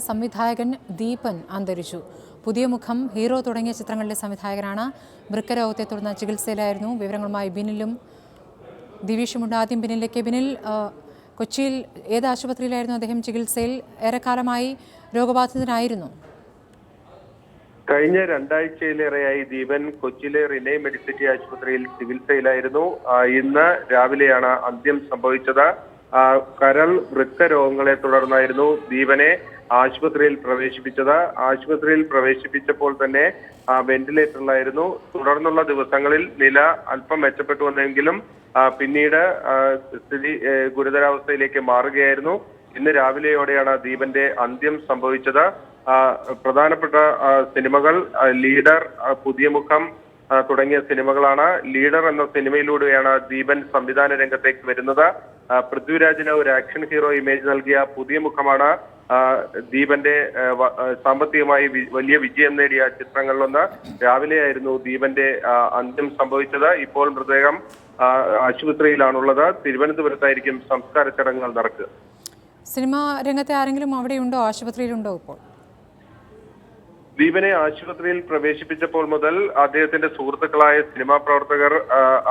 സംവിധായകൻ ദീപൻ അന്തരിച്ചു. പുതിയ മുഖം, ഹീറോ തുടങ്ങിയ ചിത്രങ്ങളിലെ സംവിധായകനാണ്. വൃക്കരോഗത്തെ തുടർന്ന് ചികിത്സയിലായിരുന്നു. വിവരങ്ങളുമായി ബിനിലും ദിവീഷുമുണ്ട്. ആദ്യം ബിനിലേക്ക്. ബിനിൽ, കൊച്ചിയിൽ ഏത് ആശുപത്രിയിലായിരുന്നു അദ്ദേഹം ചികിത്സയിൽ? ഏറെക്കാലമായി രോഗബാധിതനായിരുന്നു. കഴിഞ്ഞ രണ്ടാഴ്ചയിലേറെയായി ദീപൻ കൊച്ചിയിലെ റിനൈ മെഡിസിറ്റി ആശുപത്രിയിൽ ചികിത്സയിലായിരുന്നു. ഇന്ന് രാവിലെയാണ് അന്ത്യം സംഭവിച്ചത്. കരൾ വൃക്ക രോഗങ്ങളെ തുടർന്നായിരുന്നു ദീപനെ ആശുപത്രിയിൽ പ്രവേശിപ്പിച്ചത്. ആശുപത്രിയിൽ പ്രവേശിപ്പിച്ചപ്പോൾ തന്നെ വെന്റിലേറ്ററിലായിരുന്നു. തുടർന്നുള്ള ദിവസങ്ങളിൽ നില അല്പം മെച്ചപ്പെട്ടു വന്നെങ്കിലും പിന്നീട് സ്ഥിതി ഗുരുതരാവസ്ഥയിലേക്ക് മാറുകയായിരുന്നു. ഇന്ന് രാവിലെയോടെയാണ് ദീപന്റെ അന്ത്യം സംഭവിച്ചത്. പ്രധാനപ്പെട്ട സിനിമകൾ ലീഡർ, പുതിയ മുഖം തുടങ്ങിയ സിനിമകളാണ്. ലീഡർ എന്ന സിനിമയിലൂടെയാണ് ദീപൻ സംവിധാന രംഗത്തേക്ക് വരുന്നത്. പൃഥ്വിരാജിന് ഒരു ആക്ഷൻ ഹീറോ ഇമേജ് നൽകിയ പുതിയ മുഖമാണ് ദീപന്റെ സാമ്പത്തികമായി വലിയ വിജയം നേടിയ ചിത്രങ്ങളിലൊന്ന്. രാവിലെയായിരുന്നു ദീപന്റെ അന്ത്യം സംഭവിച്ചത്. ഇപ്പോൾ മൃതദേഹം ആശുപത്രിയിലാണുള്ളത്. തിരുവനന്തപുരത്തായിരിക്കും സംസ്കാര ചടങ്ങുകൾ നടക്കുക. സിനിമാ രംഗത്തെ ആരെങ്കിലും അവിടെയുണ്ടോ, ആശുപത്രിയിലുണ്ടോ ഇപ്പോൾ? ദീപനെ ആശുപത്രിയിൽ പ്രവേശിപ്പിച്ചപ്പോൾ മുതൽ അദ്ദേഹത്തിന്റെ സുഹൃത്തുക്കളായ സിനിമാ പ്രവർത്തകർ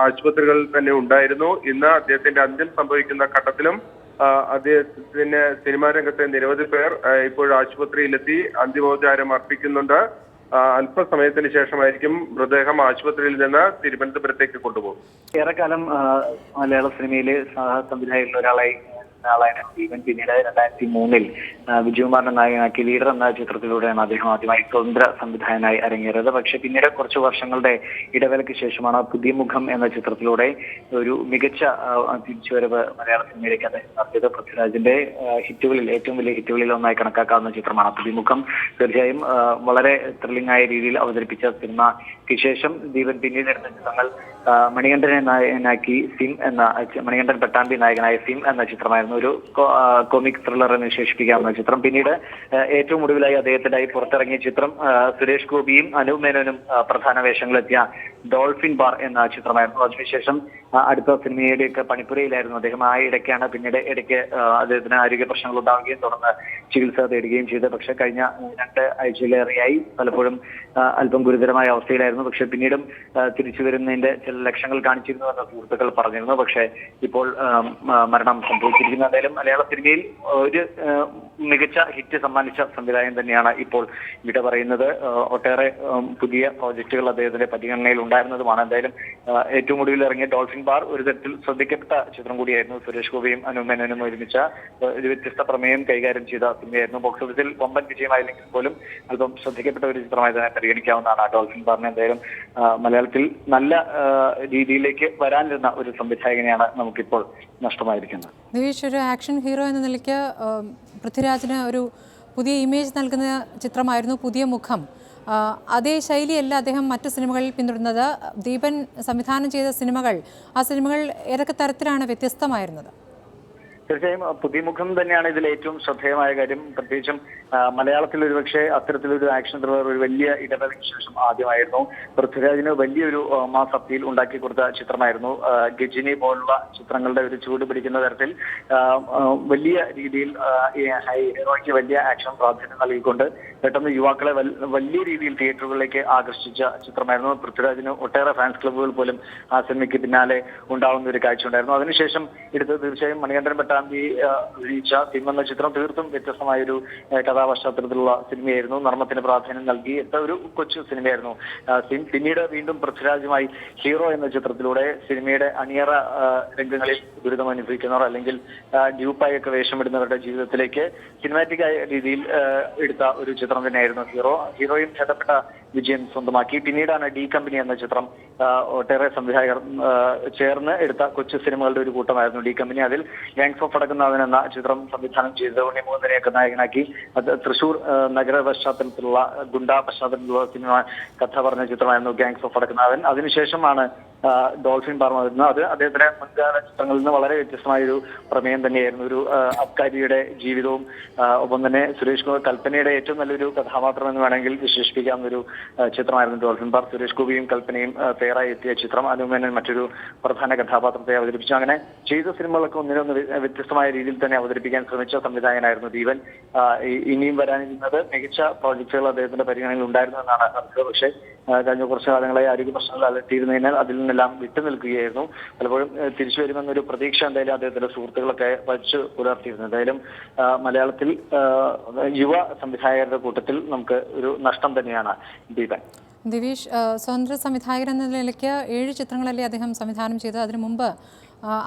ആശുപത്രികളിൽ തന്നെ ഉണ്ടായിരുന്നു. ഇന്ന് അദ്ദേഹത്തിന്റെ അന്ത്യം സംഭവിക്കുന്ന ഘട്ടത്തിലും അദ്ദേഹത്തിന് സിനിമാ രംഗത്തെ നിരവധി പേർ ഇപ്പോൾ ആശുപത്രിയിലെത്തി അന്തിമോപചാരം അർപ്പിക്കുന്നുണ്ട്. അല്പസമയത്തിന് ശേഷമായിരിക്കും മൃതദേഹം ആശുപത്രിയിൽ നിന്ന് തിരുവനന്തപുരത്തേക്ക് കൊണ്ടുപോകും. ഏറെക്കാലം മലയാള സിനിമയിലെ സംവിധായകരിൽ ഒരാളായി ദീപൻ പിന്നീട് 2003 വിജയകുമാറിനെ നായകനാക്കി ലീഡർ എന്ന ചിത്രത്തിലൂടെയാണ് അദ്ദേഹം ആദ്യമായി സ്വതന്ത്ര സംവിധായകനായി അരങ്ങേറിയത്. പക്ഷെ പിന്നീട് കുറച്ചു വർഷങ്ങളുടെ ഇടവേളയ്ക്ക് ശേഷമാണ് പുതിയ മുഖം എന്ന ചിത്രത്തിലൂടെ ഒരു മികച്ച തിരിച്ചുവരവ് മലയാള സിനിമയിലേക്ക് അദ്ദേഹം നടത്തിയത്. പൃഥ്വിരാജിന്റെ ഹിറ്റുകളിൽ ഏറ്റവും വലിയ ഹിറ്റുകളിൽ ഒന്നായി കണക്കാക്കാവുന്ന ചിത്രമാണ് പുതിയ മുഖം. തീർച്ചയായും വളരെ ത്രില്ലിംഗ് ആയ രീതിയിൽ അവതരിപ്പിച്ച സിനിമയ്ക്ക് ശേഷം ദീപൻ പിന്നീട് എടുത്ത ചിത്രങ്ങൾ മണികണ്ഠനെ നായകനാക്കി മണികണ്ഠൻ പട്ടാമ്പി നായകനായ സിം എന്ന ചിത്രമായിരുന്നു. ഒരു കോമിക് ത്രില്ലർ എന്ന് വിശേഷിപ്പിക്കാവുന്ന ചിത്രം. പിന്നീട് ഏറ്റവും ഒടുവിലായി അദ്ദേഹത്തിനായി പുറത്തിറങ്ങിയ ചിത്രം സുരേഷ് ഗോപിയും അനൂപ് മേനോനും പ്രധാന വേഷങ്ങളെത്തിയ ഡോൾഫിൻ ബാർ എന്ന ചിത്രമായിരുന്നു. അതിനുശേഷം അടുത്ത സിനിമയുടെയൊക്കെ പണിപ്പുരയിലായിരുന്നു അദ്ദേഹം. ആ ഇടയ്ക്കാണ് പിന്നീട് അദ്ദേഹത്തിന് ആരോഗ്യ പ്രശ്നങ്ങൾ ഉണ്ടാവുകയും തുടർന്ന് ചികിത്സ തേടുകയും ചെയ്തത്. പക്ഷെ കഴിഞ്ഞ 2 ആഴ്ചയിലേറെയായി പലപ്പോഴും അല്പം ഗുരുതരമായ അവസ്ഥയിലായിരുന്നു. പക്ഷെ പിന്നീടും തിരിച്ചു വരുന്നതിന്റെ ചില ലക്ഷണങ്ങൾ കാണിച്ചിരുന്നു എന്ന് സുഹൃത്തുക്കൾ പറഞ്ഞിരുന്നു. പക്ഷെ ഇപ്പോൾ മരണം സംഭവിച്ചിരിക്കുന്നു. എന്തായാലും മലയാള സിനിമയിൽ ഒരു മികച്ച ഹിറ്റ് സമ്മാനിച്ച സംവിധായകൻ തന്നെയാണ് ഇപ്പോൾ ഇവിടെ പറയുന്നത്. ഒട്ടേറെ പുതിയ പ്രോജക്റ്റുകൾ അദ്ദേഹത്തിന്റെ പരിഗണനയിൽ ഉണ്ടായിരുന്നതുമാണ്. എന്തായാലും ഏറ്റവും ഒടുവിൽ ഇറങ്ങിയ ഡോൾഫിൻ ബാർ ഒരു തരത്തിൽ ശ്രദ്ധിക്കപ്പെട്ട ചിത്രം കൂടിയായിരുന്നു. സുരേഷ് ഗോപിയും അനൂപ് മേനോനും ഒരുമിച്ച ഒരു വ്യത്യസ്ത പ്രമേയം കൈകാര്യം ചെയ്ത സിനിമയായിരുന്നു. ബോക്സ് ഓഫീസിൽ വമ്പൻ വിജയമായില്ലെങ്കിൽ പോലും അല്പം ശ്രദ്ധിക്കപ്പെട്ട ഒരു ചിത്രമായി തന്നെ പരിഗണിക്കാവുന്നതാണ് ഡോൾഫിൻ ബാറിനെ. എന്തായാലും മലയാളത്തിൽ നല്ല രീതിയിലേക്ക് വരാനിരുന്ന ഒരു സംവിധായകനെയാണ് നമുക്കിപ്പോൾ നഷ്ടമായിരിക്കുന്നത്. ദിവീഷ്, ഒരു ആക്ഷൻ ഹീറോ എന്ന നിലയ്ക്ക് പൃഥ്വിരാജിന് ഒരു പുതിയ ഇമേജ് നൽകുന്ന ചിത്രമായിരുന്നു പുതിയ മുഖം. അതേ ശൈലിയല്ല അദ്ദേഹം മറ്റു സിനിമകളിൽ പിന്തുടരുന്നത്. ദീപൻ സംവിധാനം ചെയ്ത സിനിമകൾ, ആ സിനിമകൾ ഏതൊക്കെ തരത്തിലാണ് വ്യത്യസ്തമായിരുന്നത്? തീർച്ചയായും പുതിയ മുഖം തന്നെയാണ് ഇതിൽ ഏറ്റവും ശ്രദ്ധേയമായ കാര്യം. പ്രത്യേകിച്ചും മലയാളത്തിൽ ഒരുപക്ഷെ അത്തരത്തിലൊരു ആക്ഷൻ ത്രില്ലർ ഒരു വലിയ ഇടവേളയ്ക്ക് ശേഷം ആദ്യമായിരുന്നു. പൃഥ്വിരാജിന് വലിയൊരു മാസ് അപ്പീൽ ഉണ്ടാക്കി കൊടുത്ത ചിത്രമായിരുന്നു. ഗജിനി പോലുള്ള ചിത്രങ്ങളുടെ ഒരു ചൂട് പിടിക്കുന്ന തരത്തിൽ വലിയ രീതിയിൽ ഹീറോയ്ക്ക് വലിയ ആക്ഷൻ പ്രാധാന്യം നൽകിക്കൊണ്ട് പെട്ടെന്ന് യുവാക്കളെ വലിയ രീതിയിൽ തിയേറ്ററുകളിലേക്ക് ആകർഷിച്ച ചിത്രമായിരുന്നു. പൃഥ്വിരാജിന് ഒട്ടേറെ ഫാൻസ് ക്ലബ്ബുകൾ പോലും ആ സിനിമയ്ക്ക് പിന്നാലെ ഉണ്ടാവുന്ന ഒരു കാഴ്ച ഉണ്ടായിരുന്നു. അതിനുശേഷം എടുത്ത് തീർച്ചയായും മണികണ്ഠൻ പട്ടാമ്പി വീഴ്ച സിം എന്ന ചിത്രം തീർത്തും വ്യത്യസ്തമായൊരു കഥാപശ്ചാത്തലത്തിലുള്ള സിനിമയായിരുന്നു. നർമ്മത്തിന് പ്രാധാന്യം നൽകി ഒരു കൊച്ചു സിനിമയായിരുന്നു സിം. പിന്നീട് വീണ്ടും പൃഥ്വിരാജുമായി ഹീറോ എന്ന ചിത്രത്തിലൂടെ സിനിമയുടെ അണിയറ രംഗങ്ങളിൽ ദുരിതം അനുഭവിക്കുന്നവർ അല്ലെങ്കിൽ ഡ്യൂപ്പായൊക്കെ വേഷമിടുന്നവരുടെ ജീവിതത്തിലേക്ക് സിനിമാറ്റിക് ആയ രീതിയിൽ എടുത്ത ഒരു ചിത്രം തന്നെയായിരുന്നു ഹീറോയും ഭേദപ്പെട്ട വിജയം സ്വന്തമാക്കി. പിന്നീടാണ് ഡി കമ്പനി എന്ന ചിത്രം ഒട്ടേറെ സംവിധായകർ ചേർന്ന് എടുത്ത കൊച്ചു സിനിമകളുടെ ഒരു കൂട്ടമായിരുന്നു ഡി കമ്പനി. അതിൽ ഗാങ്സ് ഓഫ് വടക്കുന്നാഥൻ എന്ന ചിത്രം സംവിധാനം ചെയ്ത് ഉണ്ണിമുകുന്ദനെയൊക്കെ നായകനാക്കി അത് തൃശൂർ നഗര പശ്ചാത്തലത്തിലുള്ള ഗുണ്ടാ പശ്ചാത്തലത്തിലുള്ള സിനിമ കഥ പറഞ്ഞ ചിത്രമായിരുന്നു ഗാങ്സ് ഓഫ് വടക്കുന്നാഥൻ. അതിനുശേഷമാണ് ഡോൾഫിൻ ബാർ വരുന്നത്. അത് അദ്ദേഹത്തിന്റെ മുൻകാല ചിത്രങ്ങളിൽ നിന്ന് വളരെ വ്യത്യസ്തമായൊരു പ്രമേയം തന്നെയായിരുന്നു. ഒരു അബ്കാരിയുടെ ജീവിതവും ഒപ്പം തന്നെ സുരേഷ് ഗോപി കൽപ്പനയുടെ ഏറ്റവും നല്ലൊരു കഥാപാത്രം എന്ന് വേണമെങ്കിൽ വിശേഷിപ്പിക്കാവുന്ന ഒരു ചിത്രമായിരുന്നു ഡോൾഫിൻ പാർക്ക്. സുരേഷ് ഗോപിയും കൽപ്പനയും പേരായി എത്തിയ ചിത്രം. അനുമേനൻ മറ്റൊരു പ്രധാന കഥാപാത്രത്തെ അവതരിപ്പിച്ചു. അങ്ങനെ ചെയ്ത സിനിമകളൊക്കെ ഒന്നിനൊന്ന് വ്യത്യസ്തമായ രീതിയിൽ തന്നെ അവതരിപ്പിക്കാൻ ശ്രമിച്ച സംവിധായകനായിരുന്നു ദീപൻ. ഇനിയും വരാനിരുന്നത് മികച്ച പ്രോജക്റ്റുകൾ അദ്ദേഹത്തിന്റെ പരിഗണനയിൽ ഉണ്ടായിരുന്നു എന്നാണ് അറിഞ്ഞത്. പക്ഷേ കഴിഞ്ഞ കുറച്ചു കാലങ്ങളായി ആരോഗ്യ പ്രശ്നങ്ങൾ അലട്ടിയിരുന്നതിനാൽ അതിൽ നിന്നെല്ലാം വിട്ടുനിൽക്കുകയായിരുന്നു. പലപ്പോഴും തിരിച്ചു വരുമെന്നൊരു പ്രതീക്ഷ എന്തായാലും അദ്ദേഹത്തിന്റെ സുഹൃത്തുക്കളൊക്കെ വച്ചു പുലർത്തിയിരുന്നു. എന്തായാലും മലയാളത്തിൽ യുവ സംവിധായകരുടെ കൂട്ടത്തിൽ നമുക്ക് ഒരു നഷ്ടം തന്നെയാണ് ദീപൻ. ദിവീഷ്, സ്വതന്ത്ര സംവിധായകൻ എന്ന നിലയ്ക്ക് 7 ചിത്രങ്ങളല്ലേ അദ്ദേഹം സംവിധാനം ചെയ്തത്. അതിനു മുമ്പ്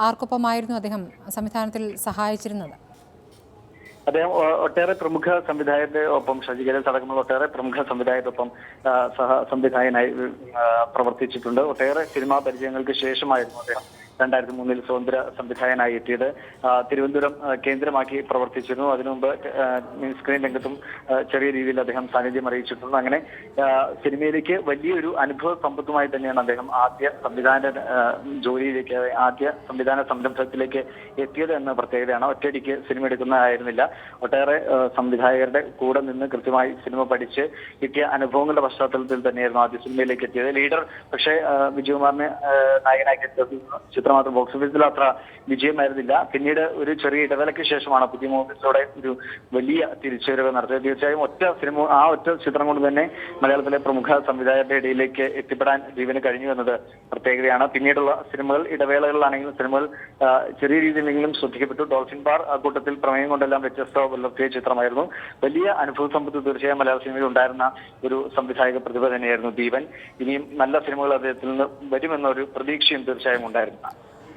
ആർക്കൊപ്പമായിരുന്നു അദ്ദേഹം സംവിധാനത്തിൽ സഹായിച്ചിരുന്നത്? അദ്ദേഹം ഒട്ടേറെ പ്രമുഖ സംവിധായകരുടെ ഒപ്പം, ഷജികേരസ് അടക്കമുള്ള ഒട്ടേറെ പ്രമുഖ സംവിധായകരുടെ ഒപ്പം സഹ സംവിധായകനായി പ്രവർത്തിച്ചിട്ടുണ്ട്. ഒട്ടേറെ സിനിമാ പരിചയങ്ങൾക്ക് ശേഷമായിരുന്നു അദ്ദേഹം 2003 സ്വതന്ത്ര സംവിധായകനായി എത്തിയത്. തിരുവനന്തപുരം കേന്ദ്രമാക്കി പ്രവർത്തിച്ചിരുന്നു. അതിനു മുമ്പ് സ്ക്രീൻ രംഗത്തും ചെറിയ രീതിയിൽ അദ്ദേഹം സാന്നിധ്യം അറിയിച്ചിട്ടുണ്ട്. അങ്ങനെ സിനിമയിലേക്ക് വലിയൊരു അനുഭവ സമ്പത്തുമായി തന്നെയാണ് അദ്ദേഹം ആദ്യ ജോലിയിലേക്ക്, ആദ്യ സംവിധാന സംരംഭത്തിലേക്ക് എത്തിയത് എന്ന പ്രത്യേകതയാണ്. ഒറ്റയടിക്ക് സിനിമ എടുക്കുന്നതായിരുന്നില്ല. ഒട്ടേറെ സംവിധായകരുടെ കൂടെ നിന്ന് കൃത്യമായി സിനിമ പഠിച്ച് കിട്ടിയ അനുഭവങ്ങളുടെ പശ്ചാത്തലത്തിൽ തന്നെയായിരുന്നു ആദ്യ സിനിമയിലേക്ക് എത്തിയത്. ലീഡർ പക്ഷേ വിജയകുമാറിനെ നായകനാക്കി ചിത്രമാത്രം ബോക്സ് ഓഫീസിൽ അത്ര വിജയമായിരുന്നില്ല. പിന്നീട് ഒരു ചെറിയ ഇടവേളയ്ക്ക് ശേഷമാണ് പുതിയ മൂവീസിലൂടെ ഒരു വലിയ തിരിച്ചുവരവ് നടത്തിയത്. തീർച്ചയായും ഒറ്റ ചിത്രം കൊണ്ട് തന്നെ മലയാളത്തിലെ പ്രമുഖ സംവിധായകരുടെ ഇടയിലേക്ക് എത്തിപ്പെടാൻ ദീപന് കഴിഞ്ഞു എന്നത് പ്രത്യേകതയാണ്. പിന്നീടുള്ള സിനിമകൾ, ഇടവേളകളിലാണെങ്കിലും സിനിമകൾ ചെറിയ രീതിയിലെങ്കിലും ശ്രദ്ധിക്കപ്പെട്ടു. ഡോൾഫിൻ ബാർ കൂട്ടത്തിൽ പ്രമേയം കൊണ്ടെല്ലാം വ്യത്യസ്ത പുലർത്തിയ ചിത്രമായിരുന്നു. വലിയ അനുഭവ സമ്പത്ത് തീർച്ചയായും മലയാള സിനിമയിൽ ഉണ്ടായിരുന്ന ഒരു സംവിധായക പ്രതിഭ തന്നെയായിരുന്നു ദീപൻ. ഇനിയും നല്ല സിനിമകൾ അദ്ദേഹത്തിൽ നിന്ന് വരുമെന്ന ഒരു പ്രതീക്ഷയും തീർച്ചയായും ഉണ്ടായിരുന്നു.